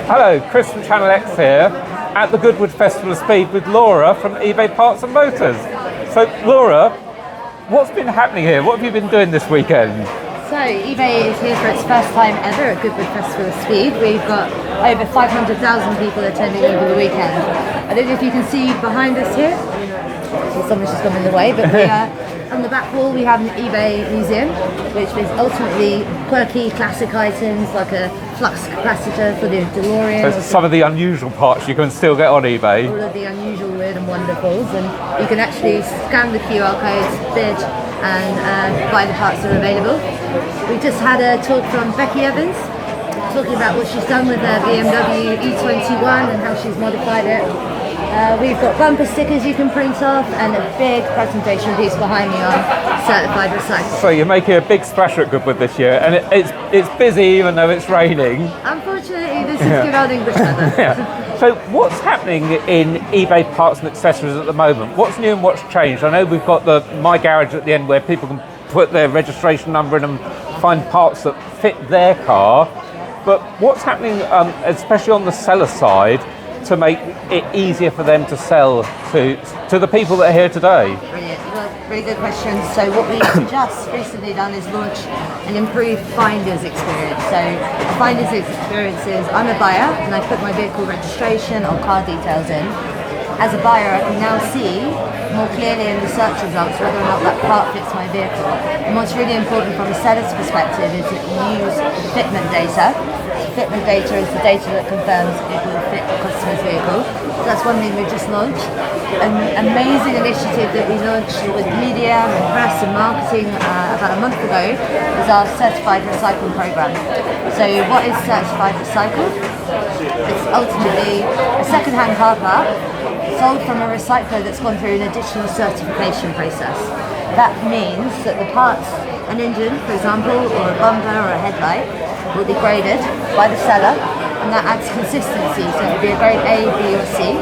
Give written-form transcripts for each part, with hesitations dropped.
Hello, Chris from Channel X here at the Goodwood Festival of Speed with Laura from eBay Parts and Motors. So Laura, what's been happening here? What have you been doing this weekend? So eBay is here for its first time ever at Goodwood Festival of Speed. We've got over 500,000 people attending over the weekend. I don't know if you can see behind us here. Someone's just gone in the way, but we are on the back wall we have an eBay museum, which is ultimately quirky classic items like a flux capacitor for the DeLorean. So some of the unusual parts you can still get on eBay. All of the unusual, weird and wonderfuls, and you can actually scan the QR codes, bid, and buy the parts that are available. We just had a talk from Becky Evans, talking about what she's done with her BMW E21 and how she's modified it. We've got bumper stickers you can print off and a big presentation piece behind me on certified recycling. So you're making a big splash at Goodwood this year, and it's busy even though it's raining. Unfortunately, this is good old English weather. Yeah. So what's happening in eBay Parts and Accessories at the moment? What's new and what's changed? I know we've got the My Garage at the end where people can put their registration number in and find parts that fit their car. But what's happening, especially on the seller side, to make it easier for them to sell to the people that are here today? Brilliant. Really good question. So what we've just recently done is launch an improved finder's experience. So a finder's experience is I'm a buyer and I put my vehicle registration or car details in. As a buyer, I can now see more clearly in the search results whether or not that part fits my vehicle. And what's really important from a seller's perspective is that you use fitment data. Fitment data is the data that confirms it will fit the customer's vehicle. So that's one thing we've just launched. An amazing initiative that we launched with media and press and marketing about a month ago is our Certified Recycling Program. So what is Certified Recycled? It's ultimately a second-hand car part sold from a recycler that's gone through an additional certification process. That means that the parts, an engine, for example, or a bumper or a headlight, will be graded by the seller, and that adds consistency. So it will be a grade A, B or C,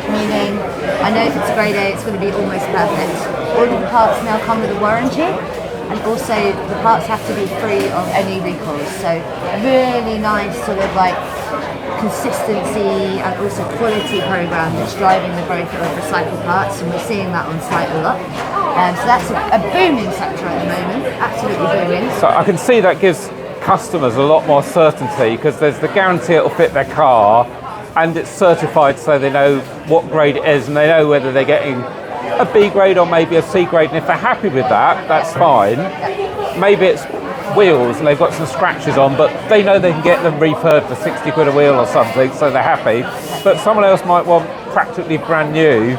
meaning I know if it's a grade A it's going to be almost perfect. All of the parts now come with a warranty, and also the parts have to be free of any recalls. So a really nice sort of like consistency and also quality program that's driving the growth of recycled parts, and we're seeing that on site a lot. So that's a booming sector at the moment, absolutely booming. So I can see that gives customers a lot more certainty because there's the guarantee it'll fit their car and it's certified, so they know what grade it is and they know whether they're getting a B grade or maybe a C grade, and if they're happy with that, that's fine. Maybe it's wheels and they've got some scratches on, but they know they can get them refurbed for 60 quid a wheel or something, so they're happy. But someone else might want practically brand new,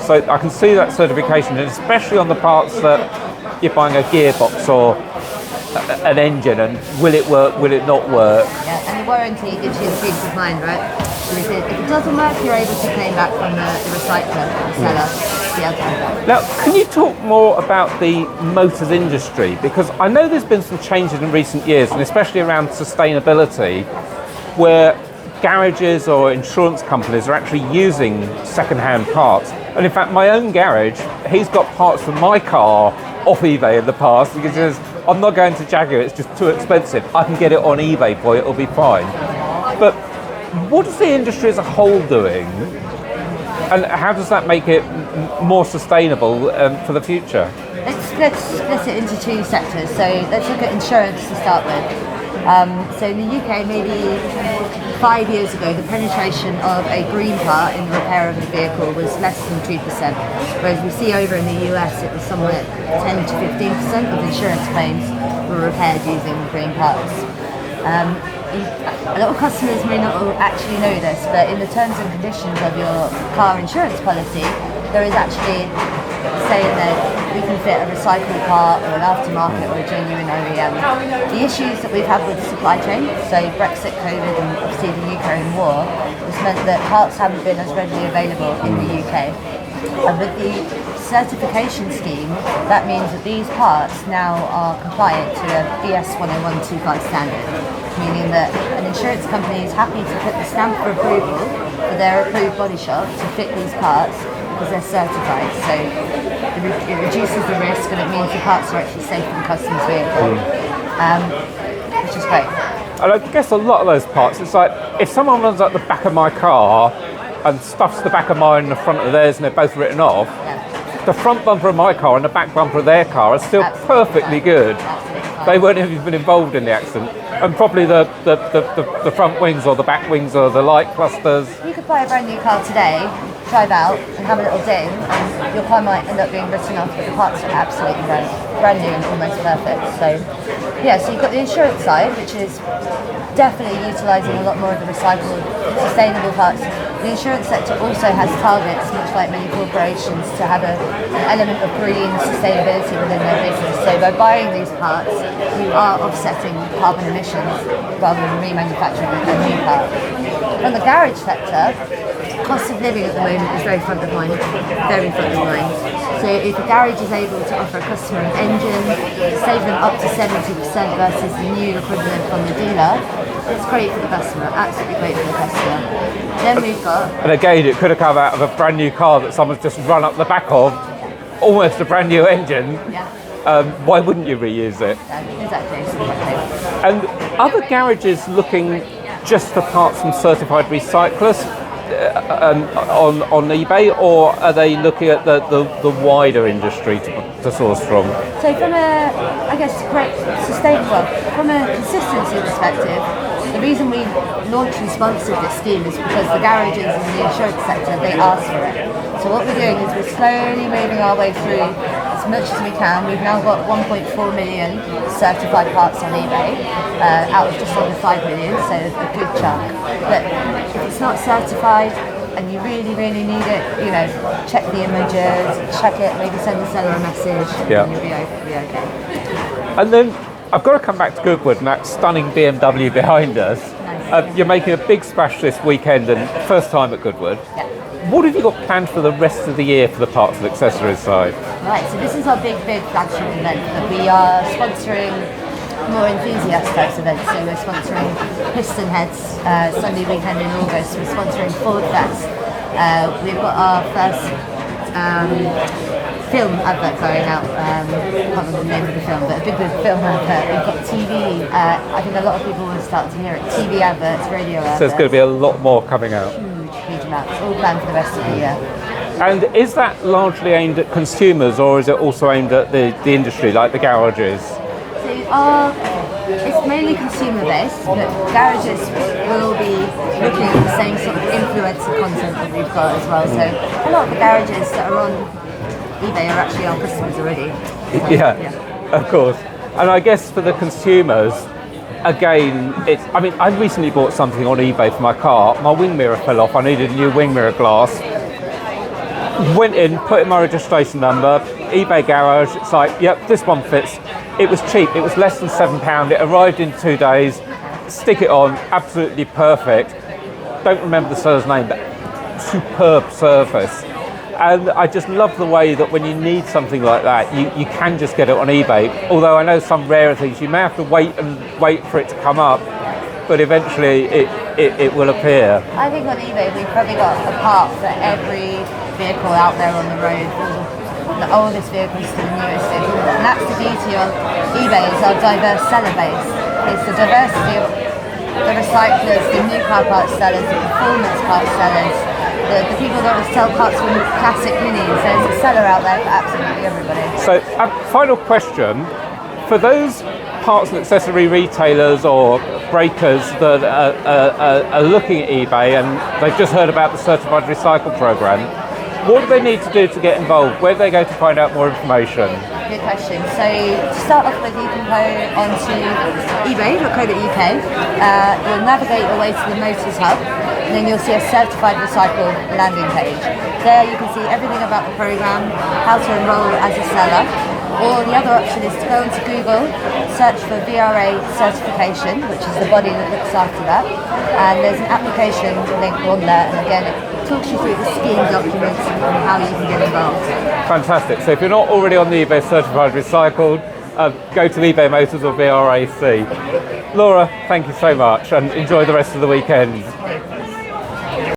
so I can see that certification, and especially on the parts that you're buying a gearbox or an engine, and will it work, will it not work? Yeah, and the warranty gives you the peace of mind, right? So if it doesn't work, you're able to claim back from the recycler, the seller. Now, can you talk more about the motors industry? Because I know there's been some changes in recent years, and especially around sustainability, where garages or insurance companies are actually using second-hand parts. And in fact, my own garage, he's got parts from my car off eBay in the past because he says, I'm not going to Jaguar, it's just too expensive. I can get it on eBay for you, it'll be fine. But what is the industry as a whole doing? And how does that make it more sustainable for the future? Let's split it into two sectors. So let's look at insurance to start with. So in the UK, maybe 5 years ago, the penetration of a green part in the repair of a vehicle was less than 2%, whereas we see over in the US it was somewhere 10 to 15% of insurance claims were repaired using green parts. A lot of customers may not actually know this, but in the terms and conditions of your car insurance policy, there is actually saying that we can fit a recycled part or an aftermarket or a genuine OEM. The issues that we've had with the supply chain, so Brexit, COVID and obviously the Ukraine war, has meant that parts haven't been as readily available in the UK. And with the certification scheme, that means that these parts now are compliant to a BS 10125 standard, meaning that an insurance company is happy to put the stamp for approval for their approved body shop to fit these parts because they're certified. So it reduces the risk, and it means the parts are actually safe in the customer's vehicle, which is great. And I guess a lot of those parts, it's like if someone runs up the back of my car and stuffs the back of mine and the front of theirs and they're both written off, the front bumper of my car and the back bumper of their car are still perfectly good. They weren't even involved in the accident. And probably the front wings or the back wings or the light clusters. You could buy a brand new car today, drive out and have a little ding, and your car might end up being written off, but the parts are absolutely brand new and almost perfect. So yeah, so you've got the insurance side, which is definitely utilising a lot more of the recycled, sustainable parts. The insurance sector also has targets, much like many corporations, to have an element of green sustainability within their business. So by buying these parts, you are offsetting carbon emissions rather than remanufacturing a new part. On the garage sector, cost of living at the moment is very front of mind, very front of mind. So if a garage is able to offer a customer an engine, save them up to 70% versus the new equivalent from the dealer, it's great for the customer, absolutely great for the customer. Then we've got... And again, it could have come out of a brand new car that someone's just run up the back of, almost a brand new engine. Yeah. Why wouldn't you reuse it? Exactly. And other garages looking just for parts from certified recyclers on eBay, or are they looking at the wider industry to source from? So from a, I guess, great sustainable, from a consistency perspective, the reason we launched and sponsored this scheme is because the garages and the insurance sector, they ask for it. So what we're doing is we're slowly moving our way through as much as we can. We've now got 1.4 million certified parts on eBay, out of just under 5 million, so a good chunk. But if it's not certified and you really, really need it, you know, check the images, check it, maybe send the seller a message, and you'll be okay. And then I've got to come back to Goodwood and that stunning BMW behind us. Nice. You're making a big splash this weekend and first time at Goodwood. Yeah. What have you got planned for the rest of the year for the parts and accessories side? Right, so this is our big flagship event that we are sponsoring more enthusiast types events. So we're sponsoring Piston Heads Sunday weekend in August. We're sponsoring Ford Fest. We've got our first film advert going out. I can't remember the name of the film, but a big film advert. We've got TV. I think a lot of people will start to hear it. TV adverts, radio adverts. So there's going to be a lot more coming out. Huge amounts. All planned for the rest of the year. And is that largely aimed at consumers, or is it also aimed at the industry, like the garages? So it's mainly consumer based, but garages will be looking at the same sort of influencer content that we've got as well. So a lot of the garages that are on eBay are actually our customers already. So, yeah, of course. And I guess for the consumers, again, I recently bought something on eBay for my car. My wing mirror fell off. I needed a new wing mirror glass. Went in, put in my registration number, eBay garage. It's like, yep, this one fits. It was cheap. It was less than £7. It arrived in 2 days. Stick it on, absolutely perfect. Don't remember the seller's name, but superb service. And I just love the way that when you need something like that, you can just get it on eBay. Although I know some rarer things, you may have to wait for it to come up, but eventually it will appear. I think on eBay we've probably got a part for every vehicle out there on the road, from the oldest vehicles to the newest vehicles. And that's the beauty of eBay, is our diverse seller base. It's the diversity of the recyclers, the new car parts sellers, the performance car sellers, the people that will sell parts from classic minis. There's a seller out there for absolutely everybody. So, final question. For those parts and accessory retailers or breakers that are looking at eBay and they've just heard about the Certified Recycle program, what do they need to do to get involved? Where do they go to find out more information? Good question. So to start off with, you can go onto ebay.co.uk, you'll navigate your way to the Motors Hub, and then you'll see a Certified Recycle landing page. There you can see everything about the program, how to enroll as a seller. Or the other option is to go into Google, search for VRA certification, which is the body that looks after that, and there's an application link on there, and again it talks you through the scheme documents and how you can get involved. Fantastic. So if you're not already on the eBay Certified Recycled, go to eBay Motors or VRAC. Laura, thank you so much and enjoy the rest of the weekend.